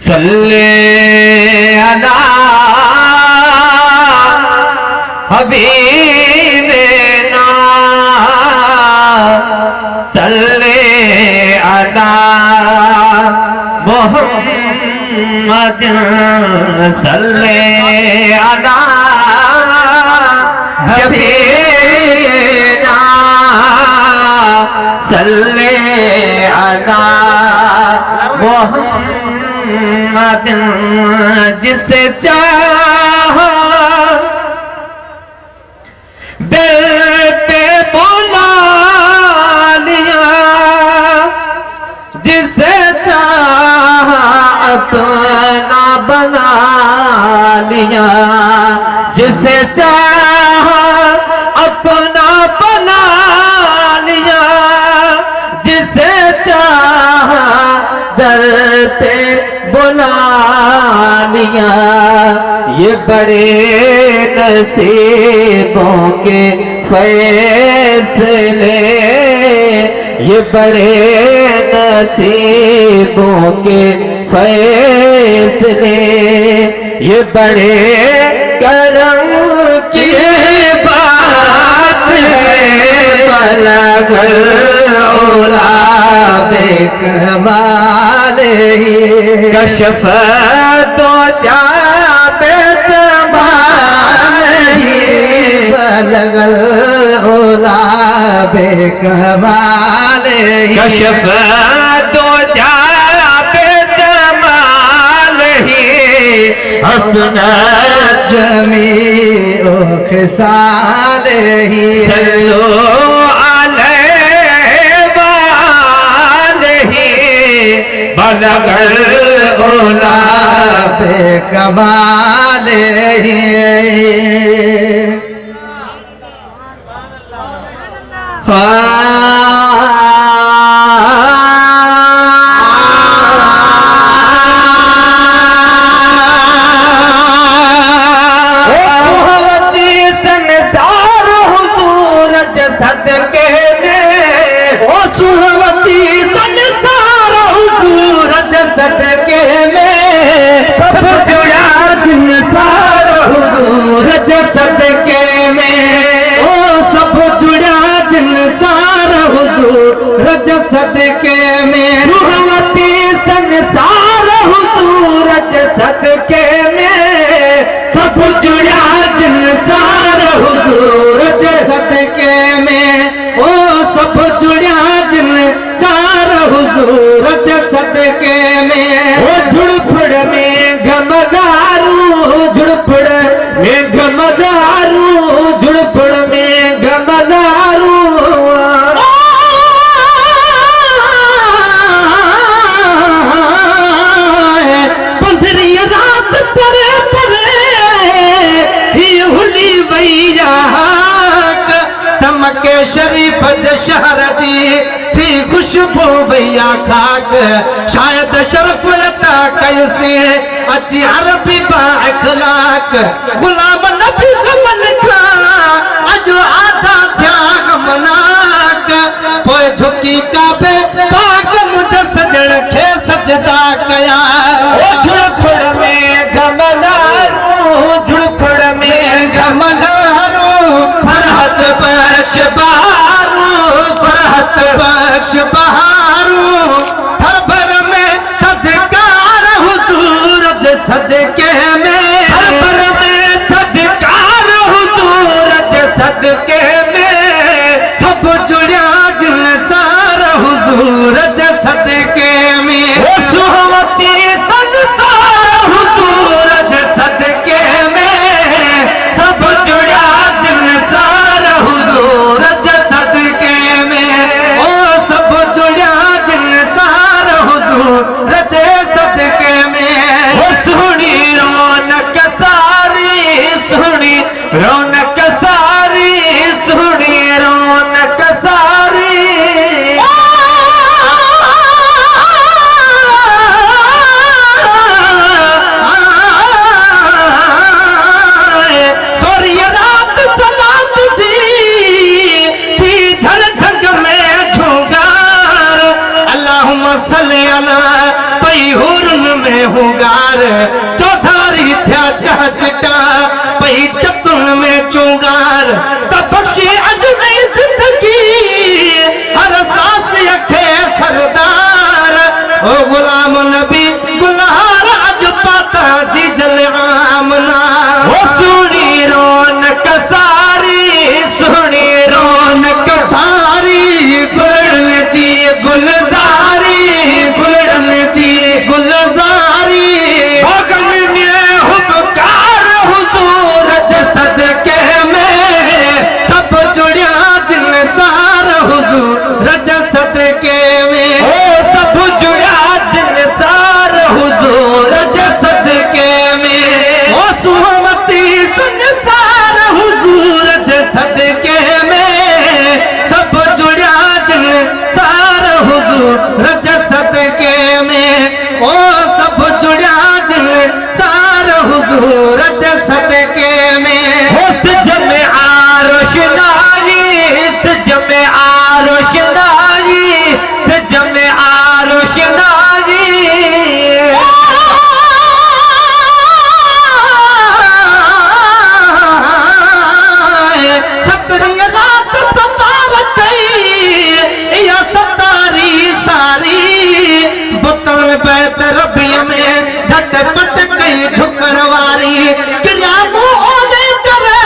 सल्ले अला हबीबना सल्ले अला मोहम्मद सल्ले अला हबीबना सल्ले अला मोहम्मद जिसे चाहा दिल पे बुला लिया, जिसे चाहा अपना बना लिया, जिसे चाहा अपना बना लिया, जिसे चाहा दर पे बुला लिया। ये बड़े नसीबों के फैसले, ये बड़े नसीबों के फैसले, ये बड़े करम की बात है। बलगल औला बेकमाल कशफ तो जाबे बलगल औला बेकमाल कशफ तो जाबे जमाल ही हसनत जमीओ खिसाल ही। सल्लो बलगल औला बेकमाल संसार हुजूर सदके में, ओ सुहवती संसार हुजूर सदके में, सब जुड़ा संसार हुजूर सदके में, ओ सब जुड़ा संसार हुजूर सदके में। सुहवती संसार हुजूर सदके में, सब जुड़ा संसार हुजूर सदके में, ओ सब जुड़ा संसार हुजूर सदके में। ओ झुड़फुड़ में घमगारू, झुड़फुड़ में घमगारू, झुड़फुड़ में घमगारू, पंधरी रात परे परे ही हुली वैया तमके शरीफ शहर जी थी खुशबू भैया खाक। शायद शर्फ लता कैसे अची अरबी बाखलाक, गुलाम नबी कमल का अजो आधा थिया हमनाक। पोइ झुकी काबे पाक मुझ सजण खे सजदा कया। झुड़फुड़ में घमलारू, झुड़फुड़ में घमलारू, फरहत बख्श बहारू, फरहत बख्श बहारू, हर भर में सदकार हुजूर सदके में, हर भर में सदकार हुजूर सदके में, सब जुड़ा संसार हुजूर सदके में। ओ सुहवती संसार हुजूर सदके में, सब जुड़ा संसार हुजूर सदके में, ओ सब जुड़ा संसार हुजूर सदके में। ओ सुनी रौनक सारी, सुनी रौनक सारी, सुनी रौनक सारी, यार चौधारी थिया चाह चिटा पई चतुन में चुंगार त बख्शे अज नई जिंदगी हर सांस यखे सरदार ओ गुलाम नबी गुलहार अज पाता जी जल आमना ओ सुनी रौनक सारी सुनी रौनक सारी गुलड़न जी गुलजारी गुलड़न जी गुलजारी बगल में हुबकार हुजूर सदके में सब जुड़िया जिन सार हुजूर सदके में ओ सब जुड़िया जिन सार हुजूर सदके में ओ सुहमती संसार हुजूर सदके में सब जुड़िया जिन सार हुजूर सदके में ओ सब जुड़िया जिन सार हुजूर सदके में हो जमे आरोश नारी जमे आरोश नारी जमे आरोश नारी सतरी रात सतार कई या सतारी सारी बुतल बैत रबिया में झटपट कई झुकण वारी क्रिया मोने करे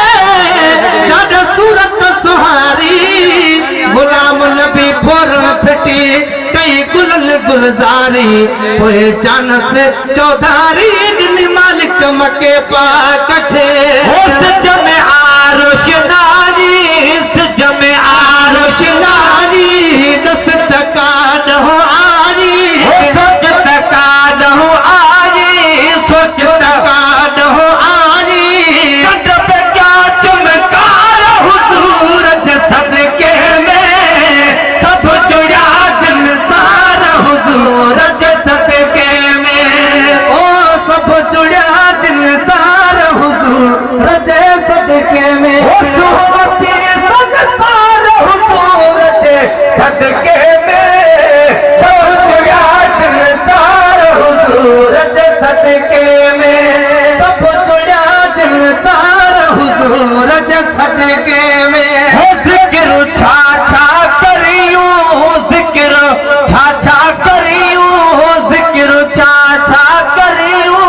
जद सूरत सुहारी गुलाम नबी फोरन फिटी कई गुलन गुलजारी पोए जानस चौधारी दिन मालिक मके पा कठे होश जमे आरोश नारी जमे आरोश नारी दस टका हो आरी सोच टका हो आरी सोच टका हो आरी कदम क्या चमकार हुजूर सदके में सब जुड़ा जिन सार हुजूर सदके में ओ सब जुड़ा जिन सार हुजूर सदके में ओ सुहमती संसार हुजूर सदके में सब जुड़ा जिन सार हुजूर सदके में सब जुड़ा जिन सार हुजूर सदके में हो जिक्र छा छा करियूं जिक्र छा छा करियूं जिक्र छा छा करियूं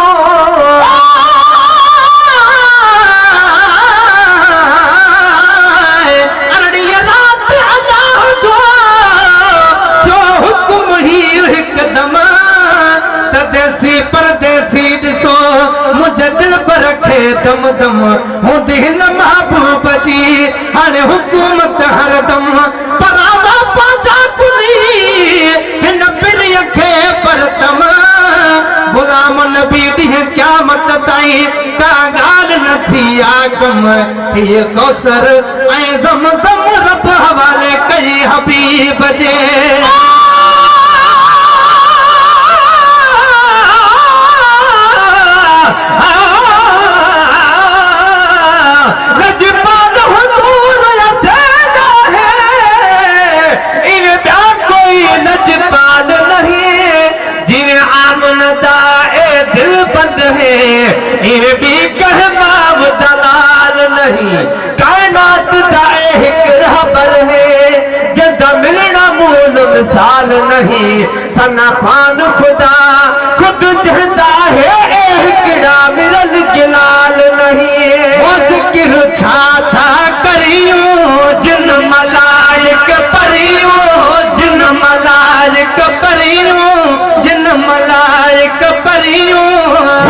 अरड़ी रात अल्लाह जो हुक्म ही हिकदम तदेसी परदेसी ॾिसो मुंहिंजे दिल पर रखे दम दम हूंदी हिन महबूब जी हाणे हुकूमत हरदम परावा पंहिंजा कुली हिन पिणीअ खे परतम गुलाम नबी ॾींहुं क़यामत ताईं का ॻाल्हि न थी आगम हीअ कौसर ऐं ज़मज़म रब हवाले कई हबीब जे नजपाल नहीं जिन आमन दाए दिल बंद है इन भी कहमाव दलाल नहीं कायनात दाए हिक रहबर है जद मिलना मूल मिसाल नहीं सना खान खुदा खुद जहदा है हिकड़ा मिलल जलाल नहीं वो जिक्र छा छा करियूं जिन मलाइक परियूं जिन मलाइक परियूं जिन मलाइक परियूं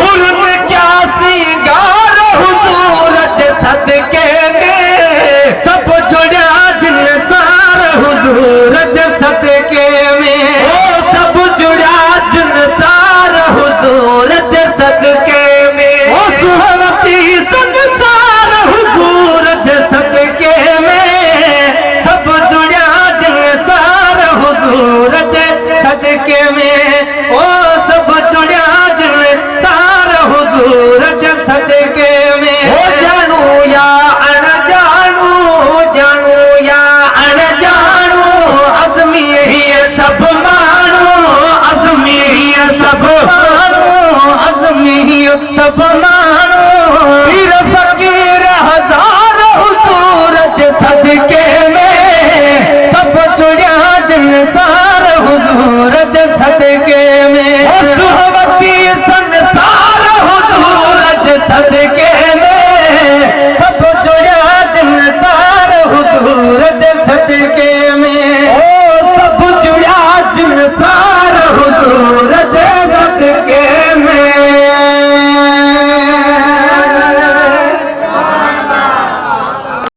हुरन क्या सिंगार हुजूर सदके में सब जुड़िया जिन सार हुजूर सदके में ओ सब जुड़िया जिन सार हुजूर सदके में ओ सुहमती संसार हुजूर सदके में सब जुड़िया जिन सार हुजूर सदके में